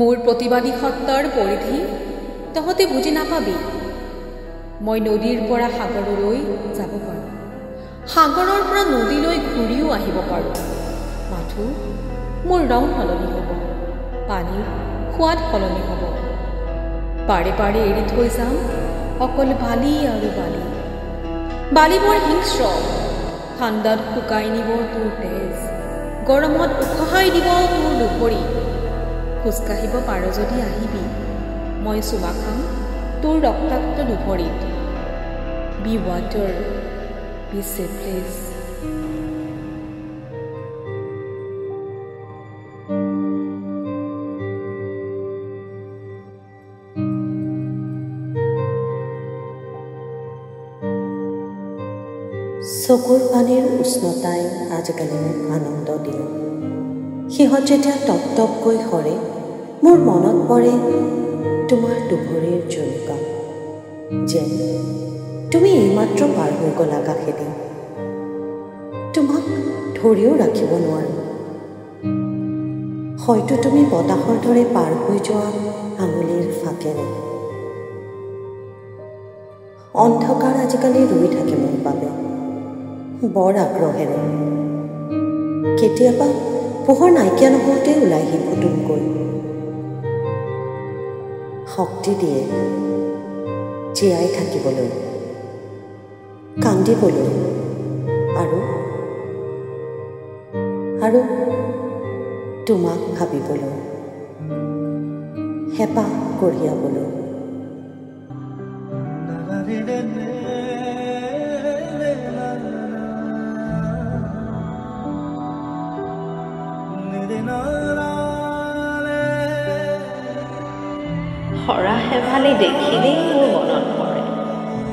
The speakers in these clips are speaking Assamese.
মোৰ প্ৰতিবাদী সত্তাৰ পৰিধি তহঁতে বুজি নাপাবি। মই নদীৰ পৰা সাগৰলৈ যাব পাৰোঁ, সাগৰৰ পৰা নদীলৈ ঘূৰিও আহিব পাৰোঁ। মাথো মোৰ ৰং সলনি হ'ব, পানীৰ সোৱাদ সলনি হ'ব। পাৰে পাৰে এৰি থৈ যাম অকল বালি আৰু বালি। বালিবোৰ হিংস্ৰ, ঠাণ্ডাত শুকাই নিব তোৰ তেজ, গৰমত উখহাই দিব তোৰ দুপৰি। খোজকাঢ়িব পাৰ যদি আহিবি, মই চুমা খাম তোৰ ৰক্তাক্ত দুপৰিত। Be water, be shapeless. চকুৰ পানীৰ উষ্ণতাই আজিকালি মোক আনন্দ দিয়ে। সিহঁত যেতিয়া টপ টপকৈ সৰে, মোৰ মনত পৰে তোমাৰ দুপৰীৰ জোনকা, যেন তুমি এইমাত্ৰ পাৰ হৈ গ'লা কাষেদি। তোমাক ধৰিও ৰাখিব নোৱাৰোঁ। হয়তো তুমি বতাহৰ দৰে পাৰ হৈ যোৱা আঙুলিৰ ফাকেৰে। অন্ধকাৰ আজিকালি ৰৈ থাকে মোৰ বাবে বৰ আগ্ৰহেৰে। কেতিয়াবা পোহৰ নাইকিয়া নহওঁতে ওলাইহি পুতুককৈ। শক্তি দিয়ে জীয়াই থাকিবলৈ, কান্দিবলৈ আৰু তোমাক ভাবিবলৈ, হেঁপাহ কঢ়িয়াবলৈ। হৰা হেভালি দেখিলেই মোৰ মনত পৰে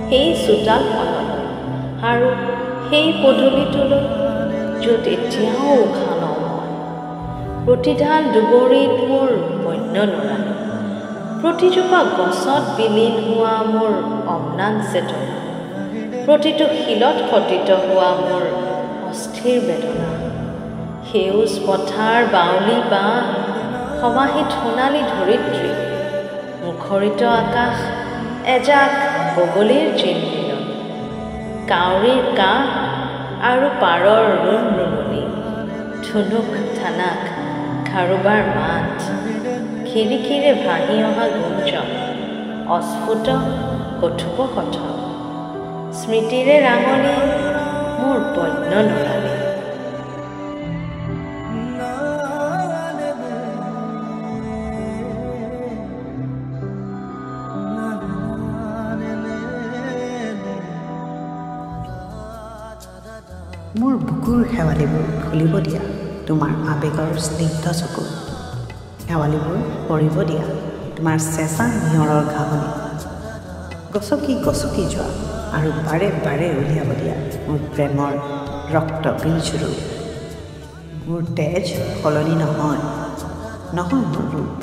সেই চোতালখনলৈ আৰু সেই পদূলিটোলৈ, য'ত এতিয়াও উশাহ লওঁ মই। প্ৰতিডাল দুবৰিত মোৰ বন্য লৰালি, প্ৰতিজোপা গছত বিলীন হোৱা মোৰ অম্লান চেতনা, প্ৰতিটো শিলত খতিত হোৱা মোৰ অস্থিৰ বেদনা। সেউজ পথাৰ, বাউলী বাঁহ, সমাহিত সোণালী ধৰিত্ৰী, মুখৰিত আকাশ, এজাক বগলীৰ জিলমিলন, কাউৰীৰ কাহ আৰু পাৰৰ ৰুণ ৰুণনি, ধুনুক ঠানাক খাৰুবাৰ মাত, খিৰিকীৰে ভাহি অহা গুঞ্জন, অস্ফুট কথোপকথন, স্মৃতিৰে ৰাঙনি মোৰ বন্য লৰালি। মোৰ বুকুৰ শেৱালিবোৰ ফুলিব দিয়া তোমাৰ আৱেগৰ স্নিগ্ধ চকু। শেৱালিবোৰ পৰিব দিয়া তোমাৰ চেঁচা নিয়ৰৰ ঘাঁহনি। গছকি যোৱা আৰু বাৰে বাৰে উলিয়াব দিয়া মোৰ প্ৰেমৰ ৰক্ত বীজৰুই। মোৰ তেজ সলনি নহয় মোৰ ৰূপ,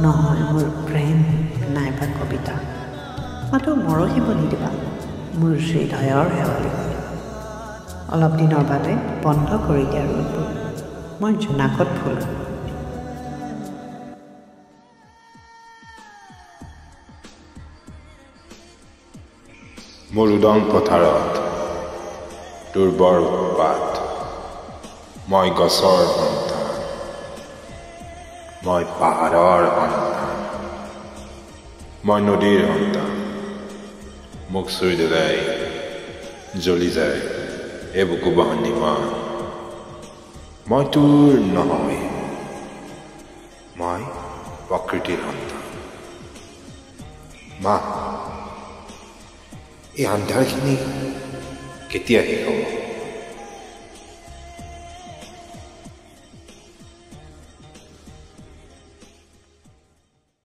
নহয় মোৰ প্ৰেম নাইবা কবিতা। মাথো মৰহিব নিদিবা মোৰ হৃদয়ৰ শেৱালি। অলপ দিনৰ বাবে বন্ধ কৰি দিয়া ৰূপবোৰ মই জোনাকত ফুল। মোৰ উদং পথাৰত দুৰ্বৰ উৎপাত, মই গছৰ সন্তান, মই পাহাৰৰ সন্তান, মই নদীৰ সন্তান। মোক চুই দিলাই জ্বলি যায় এই বুকু বাহনি মান। মই তোৰ নহয়, মই প্ৰকৃতিৰ সন্তান। মা, এই আন্ধাৰখিনি কেতিয়া শেষ হ'ব?